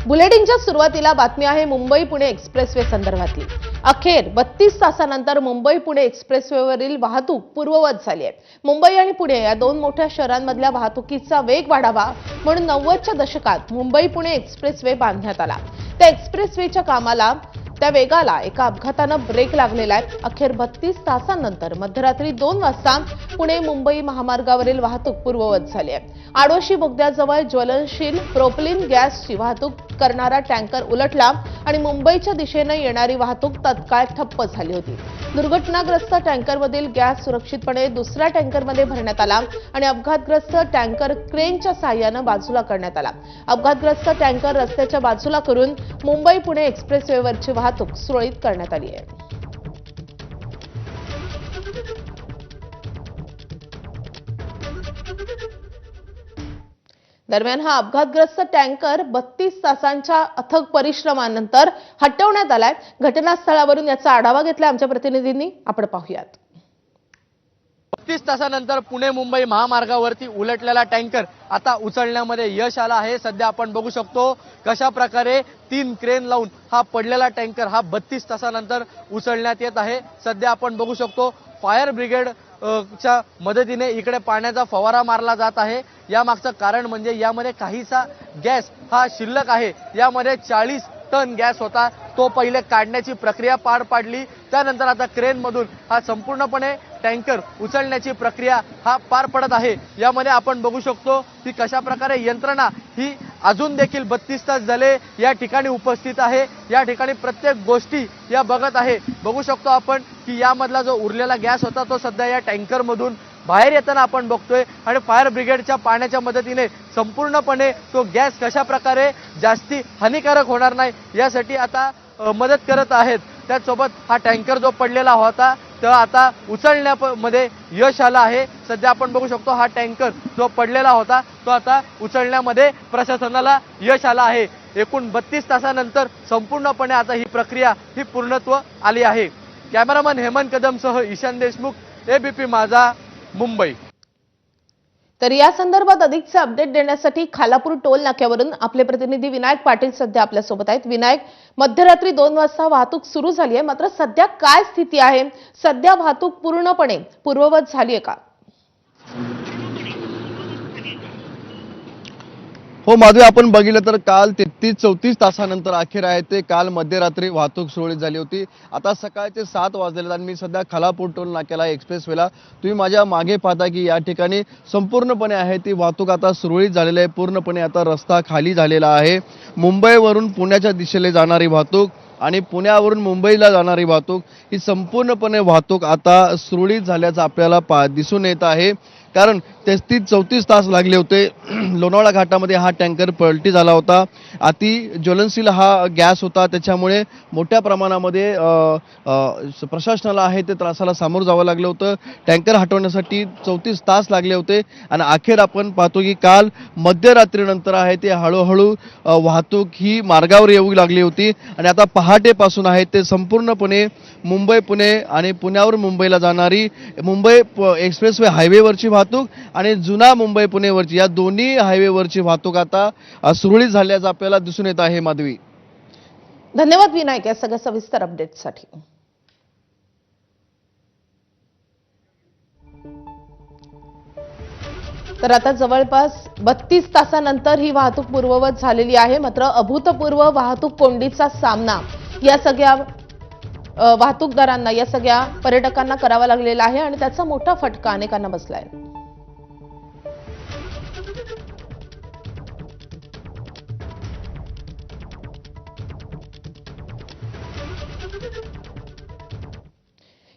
बुलेटिनच्या सुरुवातीला बातमी आहे मुंबई पुणे एक्सप्रेसवे संदर्भातली। अखेर 32 तासानंतर मुंबई पुणे एक्सप्रेसवेवरील वाहतूक पूर्ववत झाली आहे। मुंबई आणि पुणे या दोन मोठ्या शहरांमधल्या वाहतुकीचा वेग वाढावा म्हणून 90च्या दशकात मुंबई पुणे एक्सप्रेसवे बांधण्यात आला। त्या एक्सप्रेसवेच्या कामाला त्या वेगाला एका अपघातानं ब्रेक लागलेला आहे। अखेर 32 तासांनंतर मध्यरात्री 2 वाजता पुणे मुंबई महामार्गावरील वाहतूक पूर्ववत झाली आहे। आडोशी बोगद्याजवळ ज्वलनशील प्रोपिलिन गॅसची वाहतूक करणारा टँकर उलटला आणि मुंबईच्या दिशेने येणारी वाहतूक तत्काळ ठप्प झाली होती। दुर्घटनाग्रस्त टँकरमधील गॅस सुरक्षितपणे दुसऱ्या टँकरमध्ये भरण्यात आला आणि अपघातग्रस्त टँकर क्रेनच्या सहाय्याने बाजूला करण्यात आला। अपघातग्रस्त टँकर रस्त्याच्या बाजूला करून मुंबई पुणे एक्सप्रेसवेवरची वाहतूक सुरळीत करण्यात आली आहे। दरम्यान हा अपघातग्रस्त टँकर 32 तासांच्या अथक परिश्रमानंतर हटवण्यात आलाय। घटनास्थळावरून याचा आढावा घेतला आमच्या प्रतिनिधींनी, आपण पाहूयात। 32 तासानंतर पुणे मुंबई महामार्गावरती उलटलेला टँकर आता उचलण्यामध्ये यश आलं आहे। सध्या आपण बघू शकतो कशा प्रकारे 3 क्रेन लावून हा पडलेला टँकर हा 32 तासानंतर उचलण्यात येत आहे। सध्या आपण बघू शकतो फायर ब्रिगेड च्या मदतीने इकडे पाण्याचा फवारा मारला जात आहे। यामागचं कारण म्हणजे यामध्ये काहीसा गॅस हा शिल्लक आहे। यामध्ये 40 टन गॅस होता, तो पहिले काढण्याची प्रक्रिया पार पाडली। त्यानंतर आता क्रेन मधून हा संपूर्णपणे टँकर उचलण्याची प्रक्रिया हा पार पडत आहे। यामध्ये आपण बघू शकतो की कशा प्रकारे यंत्रणा ही अजून देखील 32 तास झाले या ठिकाणी उपस्थित आहे। या ठिकाणी प्रत्येक गोष्टी या बघत आहे। बघू शकतो आपण की यामधला जो उरलेला गॅस होता तो सध्या या टँकर मधून बाहेर येताना आपण बघतोय आणि फायर ब्रिगेडच्या पाण्याच्या मदतीने संपूर्णपणे तो गॅस कशा प्रकारे जास्ती हानिकारक होणार नाही यासाठी आता मदत करत आहेत। त्याचसोबत हा टँकर जो पडलेला होता तो आता उचलण्यामध्ये यश आलं आहे। सध्या आपण बघू शकतो हा टँकर जो पडलेला होता तो आता उचलण्यामध्ये प्रशासनाला यश आलं आहे। एकूण 32 तासानंतर संपूर्णपणे आता ही प्रक्रिया ही पूर्णत्व आली आहे। कॅमेरामन हेमंत कदमसह ईशान देशमुख, एबीपी माझा, मुंबई। तर या संदर्भात अधिकचे अपडेट देण्यासाठी खालापूर टोल नाक्यावरून आपले प्रतिनिधी विनायक पाटील सध्या आपल्या सोबत आहेत। विनायक, मध्यरात्री 2 वाजता वाहतूक सुरू झाली आहे, मात्र सध्या काय स्थिती आहे? सध्या वाहतूक पूर्णपणे पूर्ववत झाली आहे का? हो माधवी, आपण बघितलं तर काल 33-34 तासानंतर अखेर आहे ते काल मध्यरात्री वाहतूक सुरळीत झाली होती। आता सकाळचे 7 वाजलेले आणि मी सध्या खालापूर टोल नाक्याला एक्सप्रेसवेला, तुम्ही माझ्या मागे पाहता की या ठिकाणी संपूर्णपणे आहे ती वाहतूक आता सुरळीत झालेली आहे। पूर्णपणे आता रस्ता खाली झालेला आहे। मुंबईवरून पुण्याच्या दिशेने जाणारी वाहतूक आणि पुण्यावरून मुंबईला जाणारी वाहतूक ही संपूर्णपणे वाहतूक आता सुरळीत झाल्याचं आपल्याला दिसून येत आहे। कारण 33-34 तास लागले होते। लोणावळा घाटामध्ये हा टँकर पलटी झाला होता। अति ज्वलनशील हा गॅस होता, त्याच्यामुळे मोठ्या प्रमाणामध्ये प्रशासनाला आहे ते त्रासाला सामोरं जावं लागलं होतं। टँकर हटवण्यासाठी 34 तास लागले होते आणि अखेर आपण पाहतो की काल मध्यरात्रीनंतर आहे ते हळूहळू वाहतूक ही मार्गावर येऊ लागली होती आणि आता पहाटेपासून आहे ते संपूर्णपणे मुंबई पुणे आणि पुण्यावरून मुंबईला जाणारी मुंबई एक्सप्रेसवे हायवेवरची वाहतूक आणि जुना मुंबई पुणेवरची या दोन्ही हायवेवरची वाहतूक आता सुरळीत झाल्याचं आपल्याला दिसून येत आहे। माधवी, धन्यवाद विनायक या सगळ्या सविस्तर अपडेटसाठी। तर आता जवळपास 32 तासानंतर ही वाहतूक पूर्ववत झालेली आहे। मात्र अभूतपूर्व वाहतूक कोंडीचा सामना या सगळ्या वाहतूकदारांना, या सगळ्या पर्यटकांना करावा लागलेला आहे आणि त्याचा मोठा फटका अनेकांना बसलाय।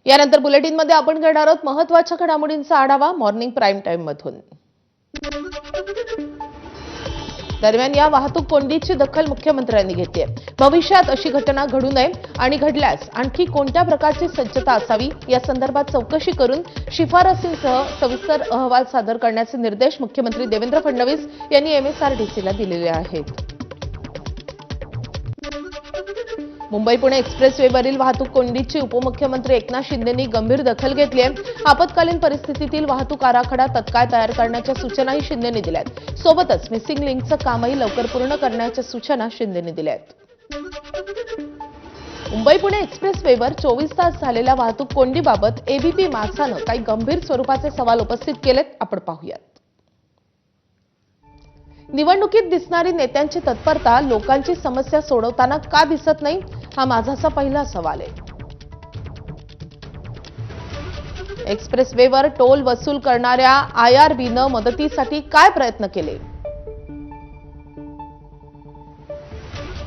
यानंतर बुलेटिनमध्ये आपण घेणार आहोत महत्त्वाच्या घडामोडींचा आढावा मॉर्निंग प्राईम टाइम मधून। दरम्यान या वाहतूक कोंडीची दखल मुख्यमंत्र्यांनी घेतली आहे। भविष्यात अशी घटना घडू नये आणि घडल्यास आणखी कोणत्या प्रकारची सज्जता असावी या संदर्भात चौकशी करून शिफारसींसह सविस्तर अहवाल सादर करण्याचे निर्देश मुख्यमंत्री देवेंद्र फडणवीस यांनी MSRDCला दिलेले आहेत। मुंबई पुणे एक्सप्रेसवेवरील वाहतूक कोंडीची उपमुख्यमंत्री एकनाथ शिंदेंनी गंभीर दखल घेतली आहे. आपत्कालीन परिस्थितीतील वाहतूक आराखडा तत्काळ तयार करण्याच्या सूचनाही शिंदेंनी दिल्या आहेत. सोबतच मिसिंग लिंकचं कामही लवकर पूर्ण करण्याच्या सूचना शिंदेंनी दिल्या आहेत. मुंबई पुणे एक्सप्रेसवेवर 24 तास झालेल्या वाहतूक कोंडीबाबत एबीपी माझानं काही गंभीर स्वरूपाचे सवाल उपस्थित केलेत. आपण पाहूयात. निवडणुकीत दिसणारी नेत्यांची तत्परता लोकांची समस्या सोडवताना का दिसत नाही, हा माझाचा पहिला सवाल आहे. एक्सप्रेसवेवर टोल वसूल करणाऱ्या आयआरबीनं मदतीसाठी काय प्रयत्न केले?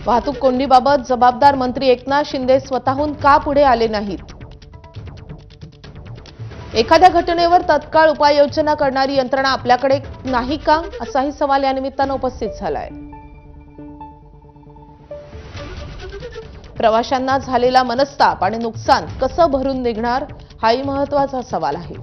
वाहतूक कोंडीबाबत जबाबदार मंत्री एकनाथ शिंदे स्वतःहून का पुढे आले नाहीत? एखाद्या घटनेवर तत्काळ उपाययोजना करणारी यंत्रणा आपल्याकडे नाही का, असाही सवाल या निमित्तानं उपस्थित झालाय. प्रवाशांना झालेला मनस्ताप आणि नुकसान कसं भरून निघणार, हाही महत्वाचा सवाल आहे.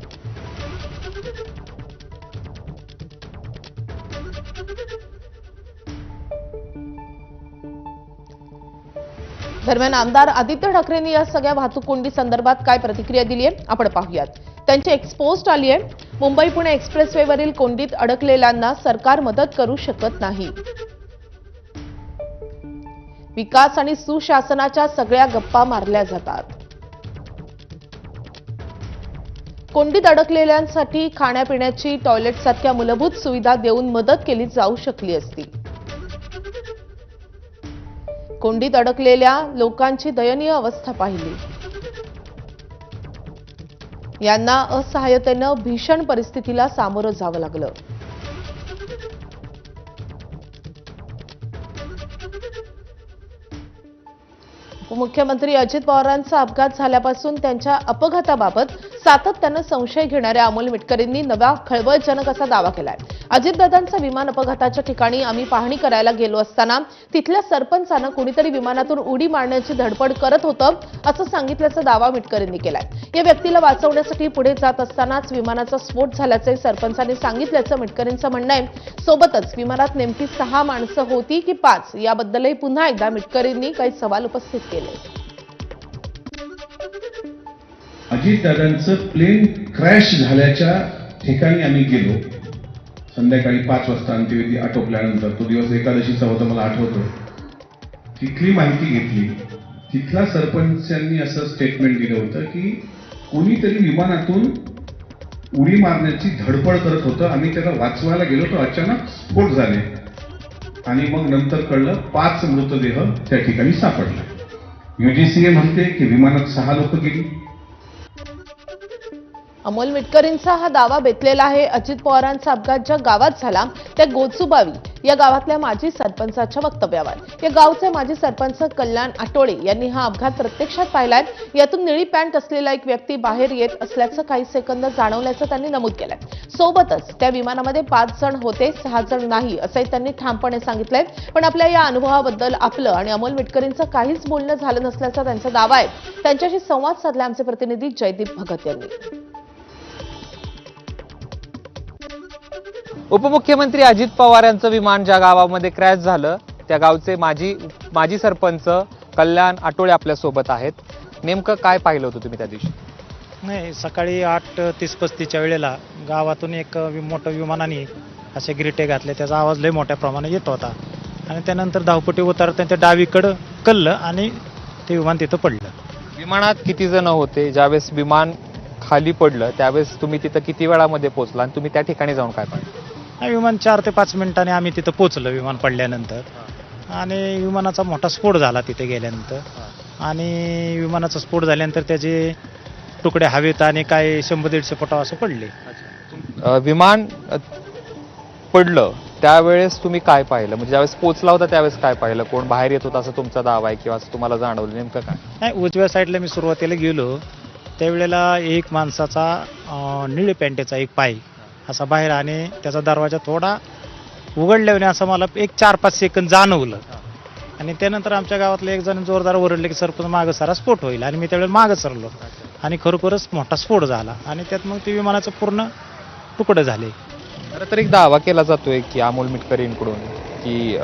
दरम्यान आमदार आदित्य ठाकरेंनी या सगळ्या वाहतूक कोंडी संदर्भात काय प्रतिक्रिया दिली आहे, आपण पाहूयात. त्यांची एक पोस्ट आली आहे. मुंबई पुणे एक्सप्रेसवेवरील कोंडीत अडकलेल्यांना सरकार मदत करू शकत नाही. विकास आणि सुशासनाच्या सगळ्या गप्पा मारल्या जातात. कोंडीत अडकलेल्यांसाठी खाण्यापिण्याची, टॉयलेटसारख्या मूलभूत सुविधा देऊन मदत केली जाऊ शकली असती. कोंडीत अडकलेल्या लोकांची दयनीय अवस्था पाहिली. यांना असहाय्यतेनं भीषण परिस्थितीला सामोरं जावं लागलं. उपमुख्यमंत्री अजित पवारांचा अपघात झाल्यापासून त्यांच्या अपघाताबाबत सातत्यानं संशय घेणाऱ्या अमोल मिटकरींनी नवा खळबळजनक असा दावा केलाय. अजितदादांचा विमान अपघाताच्या ठिकाणी आम्ही पाहणी करायला गेलो असताना तिथल्या सरपंचानं कुणीतरी विमानातून उडी मारण्याची धडपड करत होतं, असं सांगितल्याचा दावा मिटकरींनी केलाय. या व्यक्तीला वाचवण्यासाठी पुढे जात असतानाच विमानाचा स्फोट झाल्याचे सरपंचांनी सांगितल्याचं मिटकरींचं म्हणणं आहे. सोबतच विमानात नेमकी 6 माणसं होती की 5 याबद्दलही पुन्हा एकदा मिटकरींनी काही सवाल उपस्थित केले. अजितदादांचं प्लेन क्रॅश झाल्याच्या ठिकाणी आम्ही गेलो. संध्याकाळी 5 वाजता अंत्यविधी आटोपल्यानंतर, तो दिवस एकादशीचा होता मला आठवतो. तिथली माहिती घेतली. तिथल्या सरपंचांनी असं स्टेटमेंट दिलं होतं की कोणीतरी विमानातून उडी मारण्याची धडपड करत होतं. आम्ही त्याला वाचवायला गेलो तर अचानक स्फोट झाले आणि मग नंतर कळलं 5 मृतदेह त्या ठिकाणी सापडले. UGCA म्हणते की विमानात 6 लोक गेली. अमोल मिटकरींचा हा दावा बेतलेला आहे. अजित पवारांचा अपघात ज्या गावात झाला त्या गोचुबावी या गावातल्या माजी सरपंचाच्या वक्तव्यावर. या गावचे माजी सरपंच कल्याण आटोळे यांनी हा अपघात प्रत्यक्षात पाहिलाय. यातून निळी पॅन्ट असलेला एक व्यक्ती बाहेर येत असल्याचं काही सेकंद जाणवल्याचं त्यांनी नमूद केलंय. सोबतच त्या विमानामध्ये 5 जण होते, 6 जण नाही, असंही त्यांनी ठामपणे सांगितलंय. पण आपल्या या अनुभवाबद्दल आपलं आणि अमोल मिटकरींचं काहीच बोलणं झालं नसल्याचा त्यांचा दावा आहे. त्यांच्याशी संवाद साधला आमचे प्रतिनिधी जयदीप भगत यांनी. उपमुख्यमंत्री अजित पवार यांचं विमान ज्या गावामध्ये क्रॅश झालं त्या गावचे माजी सरपंच कल्याण आटोळे आपल्या सोबत आहेत. नेमकं काय पाहिलं होतं तुम्ही त्या दिवशी? नाही, सकाळी 8:30-35च्या वेळेला गावातून एक मोठं विमानाने असे गिरटे घातले. त्याचा आवाज लय मोठ्या प्रमाणात येत होता आणि त्यानंतर धावपट्टी उतारताना त्या डावीकडं कल्लं आणि ते विमान तिथं पडलं. विमानात किती जण होते? ज्यावेळेस विमान खाली पडलं त्यावेळेस तुम्ही तिथं किती वेळामध्ये पोहोचला आणि तुम्ही त्या ठिकाणी जाऊन काय पाहिलं? विमान 4 ते 5 मिनिटांनी आम्ही तिथं पोहोचलो विमान पडल्यानंतर. आणि विमानाचा मोठा स्फोट झाला तिथे गेल्यानंतर. आणि विमानाचा स्फोट झाल्यानंतर त्याचे तुकडे हवेत आणि काय 100-150 फुटा असं पडले. विमान पडलं त्यावेळेस तुम्ही काय पाहिलं? म्हणजे ज्यावेळेस पोहोचला होता त्यावेळेस काय पाहिलं? कोण बाहेर येत होता असं तुमचा दावा आहे किंवा असं तुम्हाला जाणवलं? नेमकं काय? नाही, उजव्या साईडला मी सुरुवातीला गेलो त्यावेळेला एक माणसाचा निळे पॅन्टेचा एक पाय असा बाहेर आणि त्याचा दरवाजा थोडा उघडल्याने असं मला एक 4-5 सेकंद जाणवलं. आणि त्यानंतर आमच्या गावातले एक जण जोरदार ओरडले की सरपंच मागं सारा स्फोट होईल. आणि मी त्यावेळेला मागं सरलो आणि खरोखरच मोठा स्फोट झाला आणि त्यात मग ते विमानाचं पूर्ण तुकडं झाले. खरं तर एक दावा केला जातोय की अमोल मिटकरींकडून की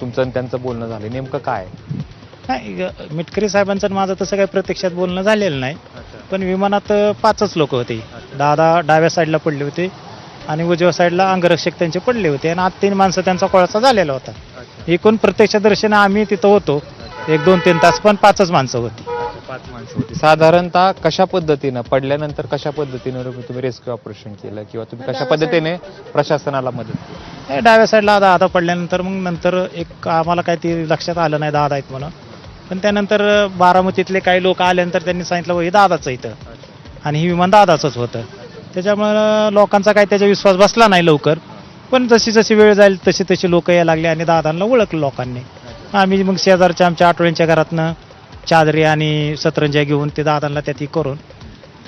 तुमचं आणि त्यांचं बोलणं झालं. नेमकं काय? नाही मिटकरी साहेबांचं आणि माझं तसं काही प्रत्यक्षात बोलणं झालेलं नाही. पण विमानात 5च लोक होते. दादा डाव्या साईडला पडले होते आणि उजव्या साईडला अंगरक्षक त्यांचे पडले होते आणि आत 3 माणसं त्यांचा कोळसा झालेला होता. एकूण प्रत्यक्षदर्शनी आम्ही तिथं होतो 1-2-3 तास, पण 5च माणसं होती. 5 माणसं होती. साधारणतः कशा पद्धतीनं पडल्यानंतर कशा पद्धतीनं तुम्ही रेस्क्यू ऑपरेशन केलं किंवा तुम्ही कशा पद्धतीने प्रशासनाला मदत केली? हे डाव्या साईडला दादा पडल्यानंतर मग नंतर एक आम्हाला काही ते लक्षात आलं नाही दादा आहेत म्हणून. पण त्यानंतर बारामतीतले काही लोक आल्यानंतर त्यांनी सांगितलं हे दादाचं इथं आणि हे विमान दादाचंच होतं. त्याच्यामुळं लोकांचा काही त्याचा विश्वास बसला नाही लवकर. पण जशी जशी वेळ जाईल तशी तशी लोक यायला लागले आणि दादांना ओळखलं लोकांनी. आम्ही मग शेजारच्या आमच्या आठवड्यांच्या घरातनं चादरी आणि सतरंज्या घेऊन ते दादांना त्यात करून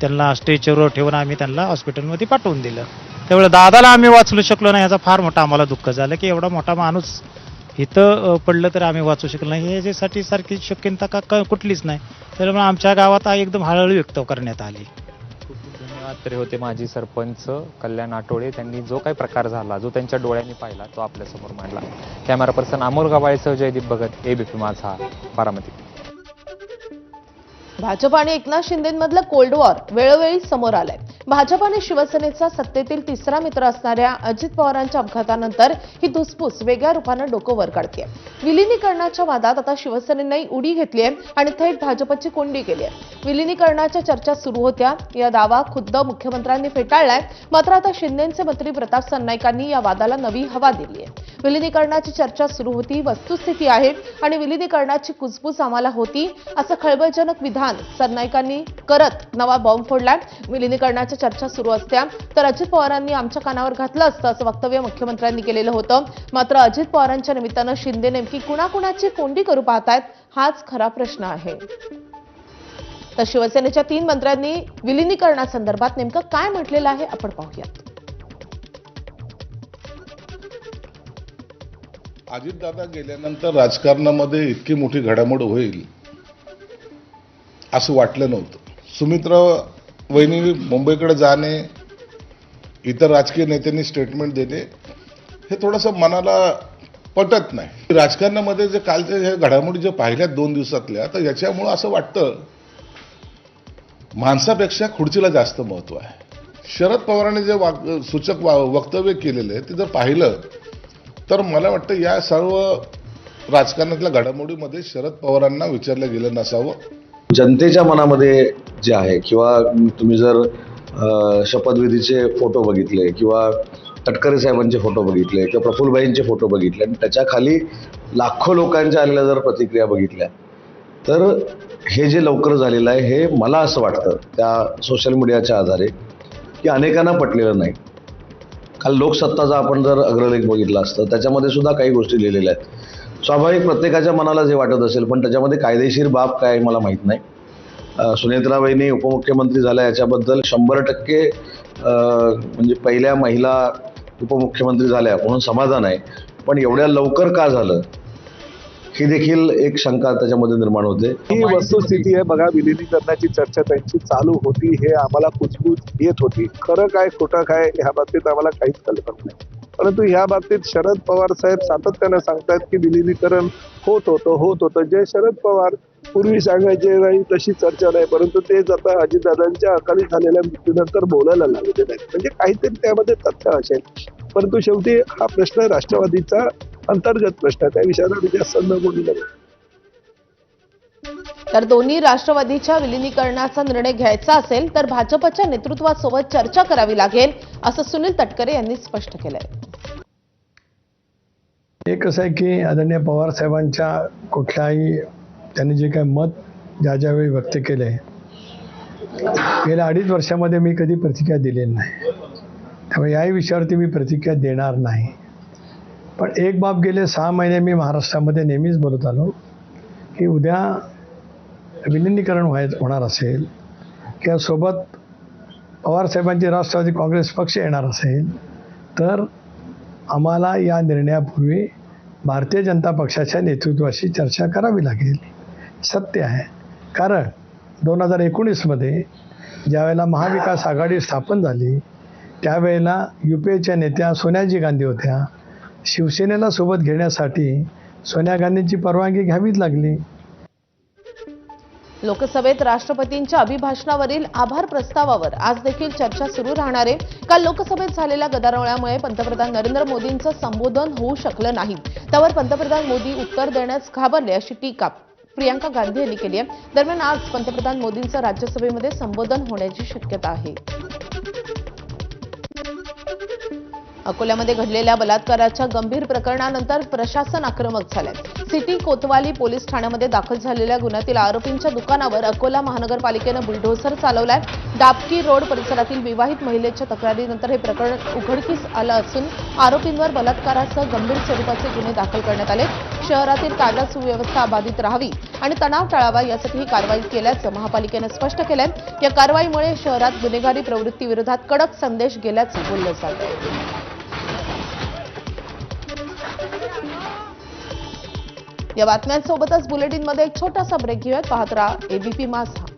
त्यांना स्ट्रेचरवर ठेवून आम्ही त्यांना हॉस्पिटलमध्ये पाठवून दिलं. त्यावेळेला दादाला आम्ही वाचवू शकलो नाही याचा फार मोठा आम्हाला दुःख झालं की एवढा मोठा माणूस इथं पडलं तर आम्ही वाचू शकलो नाही. याच्यासाठी सारखी शक्यता कुठलीच नाही. त्यामुळे आमच्या गावात एकदम हळहळ व्यक्त करण्यात आली. धन्यवाद. तरी होते माजी सरपंच कल्याण आठवडे. त्यांनी जो काही प्रकार झाला, जो त्यांच्या डोळ्यांनी पाहिला, तो आपल्यासमोर मांडला. कॅमेरा पर्सन अमोल गवाळेसह जयदीप भगत, एबीपी माझा, बारामती. भाजप आणि एकनाथ शिंदेमधलं कोल्ड वॉर वेळोवेळी समोर आलंय. भाजप आणि शिवसेनेचा सत्तेतील तिसरा मित्र असणाऱ्या अजित पवारांच्या अपघातानंतर ही धुसफूस वेगळ्या रूपानं डोकं वर काढतेय. विलिनीकरणाच्या वादात आता शिवसेनेने उडी घेतली आहे आणि थेट भाजपची कोंडी केली आहे. विलिनीकरणाच्या चर्चा सुरू होत्या. या दावा खुद्द मुख्यमंत्र्यांनी फेटाळलाय. मात्र आता शिंदेचे मंत्री प्रताप सरनाईकांनी या वादाला नवी हवा दिली आहे. विलिनीकरणाची चर्चा सुरू होती, वस्तुस्थिती आहे आणि विलिनीकरणाची कुजबूज आम्हाला होती असं खळबळजनक विधान सरनाईकांनी करत नवा बॉम्ब फोडलाय. विलिनीकरणाच्या चर्चा सुरू असत्या तर अजित पवारांनी आमच्या कानावर घातलं असतं असं वक्तव्य मुख्यमंत्र्यांनी केलेलं होतं. मात्र अजित पवारांच्या निमित्तानं शिंदे नेमकी कुणाकुणाची कोंडी करू पाहतायत हाच खरा प्रश्न आहे. तर शिवसेनेच्या 3 मंत्र्यांनी विलिनीकरणासंदर्भात नेमकं काय म्हटलेलं आहे आपण पाहूयात. अजितदादा गेल्यानंतर राजकारणामध्ये इतकी मोठी घडामोड होईल असं वाटलं नव्हतं. सुमित्रा वहिनी मुंबईकडे जाणे, इतर राजकीय नेत्यांनी स्टेटमेंट देणे हे थोडंसं मनाला पटत नाही. राजकारणामध्ये जे कालच्या ह्या घडामोडी ज्या पाहिल्यात 2 दिवसातल्या, तर याच्यामुळं असं वाटतं माणसापेक्षा खुर्चीला जास्त महत्व आहे. शरद पवारांनी जे सूचक वक्तव्य केलेलं आहे ते जर पाहिलं तर मला वाटतं या सर्व राजकारणातल्या घडामोडीमध्ये शरद पवारांना विचारलं गेलं नसावं. जनतेच्या मनामध्ये जे आहे किंवा तुम्ही जर शपथविधीचे फोटो बघितले किंवा तटकरे साहेबांचे फोटो बघितले किंवा प्रफुल्लभाईंचे फोटो बघितले आणि त्याच्या खाली लाखो लोकांच्या आलेल्या जर प्रतिक्रिया बघितल्या तर हे जे लवकर झालेलं आहे हे मला असं वाटतं त्या सोशल मीडियाच्या आधारे की अनेकांना पटलेलं नाही. काल लोकसत्ताचा आपण जर अग्रलेख बघितला असतं त्याच्यामध्ये सुद्धा काही गोष्टी लिहिलेल्या आहेत. स्वाभाविक प्रत्येकाच्या मनाला जे वाटत असेल पण त्याच्यामध्ये कायदेशीर बाब काय मला माहीत नाही. सुनेत्राबाईंनी उपमुख्यमंत्री झाल्या याच्याबद्दल 100% म्हणजे पहिल्या महिला उपमुख्यमंत्री झाल्या म्हणून समाधान आहे. पण एवढ्या लवकर का झालं ही देखील एक शंका त्याच्यामध्ये निर्माण होते. ही वस्तुस्थिती आहे. बघा, विलिनीकरणाची चर्चा त्यांची चालू होती, हे आम्हाला कुजबूज येत होती. खरं काय खोटं काय ह्या बाबतीत आम्हाला काहीच कल्पना नाही. परंतु ह्या बाबतीत शरद पवार साहेब सातत्यानं सांगतात की विलिनीकरण होत होतं. जे शरद पवार पूर्वी सांगायचे नाही तशी चर्चा नाही, परंतु तेच आता अजितदादांच्या अकाली झालेल्या मृत्यूनंतर बोलायला लागले नाहीत. म्हणजे काहीतरी त्यामध्ये तथ्य असेल. परंतु शेवटी हा प्रश्न राष्ट्रवादीचा अंतर्गत प्रश्न, त्या विषयाला मी जास्त न बोलू लागलो. तर दोन्ही राष्ट्रवादीच्या विलिनीकरणाचा निर्णय घ्यायचा असेल तर भाजपच्या नेतृत्वासोबत चर्चा करावी लागेल असं सुनील तटकरे यांनी स्पष्ट केलंय. एक असं आहे की आदरणीय पवार साहेबांच्या कुठल्याही त्यांनी जे काही मत ज्यावेळी व्यक्त केले गेल्या 2.5 वर्षामध्ये मी कधी प्रतिक्रिया दिलेली नाही. त्यामुळे याही विषयावरती मी प्रतिक्रिया देणार नाही. पण एक बाब गेले 6 महिने मी महाराष्ट्रामध्ये नेहमीच बोलत आलो की उद्या विलिनीकरण होणार असेल किंवा सोबत पवारसाहेबांची राष्ट्रवादी काँग्रेस पक्ष येणार असेल तर आम्हाला या निर्णयापूर्वी भारतीय जनता पक्षाच्या नेतृत्वाशी चर्चा करावी लागेल. सत्य आहे. कारण 2019मध्ये ज्यावेळेला महाविकास आघाडी स्थापन झाली त्यावेळेला UPAच्या नेत्या सोनियाजी गांधी होत्या. शिवसेनेला सोबत घेण्यासाठी सोनिया गांधींची परवानगी घ्यावीच लागली. लोकसभेत राष्ट्रपतींच्या अभिभाषणावरील आभार प्रस्तावावर आज देखील चर्चा सुरू राहणार आहे. काल लोकसभेत झालेल्या गदारोळामुळे पंतप्रधान नरेंद्र मोदींचं संबोधन होऊ शकलं नाही. त्यावर पंतप्रधान मोदी उत्तर देण्यास घाबरले अशी टीका प्रियंका गांधी यांनी केली आहे. दरम्यान आज पंतप्रधान मोदींचं राज्यसभेमध्ये संबोधन होण्याची शक्यता आहे. अकोल्यामध्ये घडलेल्या बलात्काराच्या गंभीर प्रकरणानंतर प्रशासन आक्रमक झालंय. सिटी कोतवाली पोलीस ठाण्यामध्ये दाखल झालेल्या गुन्ह्यातील आरोपींच्या दुकानावर अकोला महानगरपालिकेनं बुलडोझर चालवलाय. डाबकी रोड परिसरातील विवाहित महिलेच्या तक्रारीनंतर हे प्रकरण उघडकीस आलं असून आरोपींवर बलात्कारासह गंभीर स्वरूपाचे गुन्हे दाखल करण्यात आले. शहरातील कायदा सुव्यवस्था अबाधित राहावी आणि तणाव टाळावा यासाठी ही कारवाई केल्याचं महापालिकेनं स्पष्ट केलंय. या कारवाईमुळे शहरात गुन्हेगारी प्रवृत्तीविरोधात कडक संदेश गेल्याचं बोललं जातं. या बातम्यांसोबतच बुलेटिनमध्ये एक छोटासा ब्रेक घेऊयात. पाहत राहा एबीपी माझा.